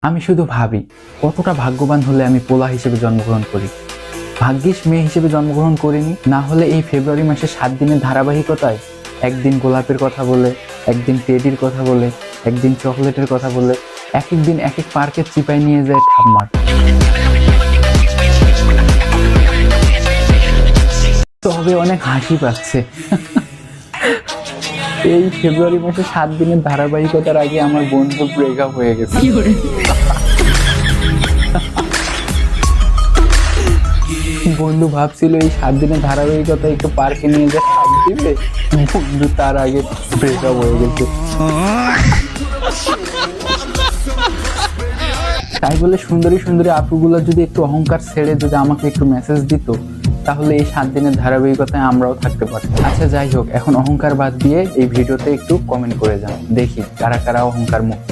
আমি শুধু ভাবি কতটা ভাগ্যবান হলে আমি পোলা হিসেবে জন্মগ্রহণ করি। ভাগ্যিস মেয়ে হিসেবে জন্মগ্রহণ করিনি, না হলে এই ফেব্রুয়ারি মাসে 7 দিনের ধারাবাহিকতায় একদিন গোলাপের কথা বলে, একদিন টেডির কথা বলে, একদিন চকলেটের কথা বলে, এক এক দিন এক এক পার্কের চিপায় নিয়ে যায় ঠাম্মার। তবে অনেক হাসি পাচ্ছে। এই ফেব্রুয়ারি মাসে 7 দিনের ধারাবাহিকতার আগে আমার বন্ধু ব্রেকআপ হয়ে গেছে। বন্ধু ভাবছিল এই 7 দিনের ধারাবাহিকতা একটু পার্কে নিয়ে যা হাত দিবে, বন্ধু তার আগে ব্রেকআপ হয়ে গেছে। তাই বলে সুন্দরী সুন্দরী আপুগুলো যদি একটু অহংকার ছেড়ে যদি আমাকে একটু মেসেজ দিত, তাহলে এই 7 দিনের ধারাবাহিকতায় আমরাও থাকতে পারতাম। আচ্ছা যাই হোক, এখন অহংকার বাদ দিয়ে এই ভিডিওতে একটু কমেন্ট করে যান, দেখি কারা কারা অহংকার মুক্ত।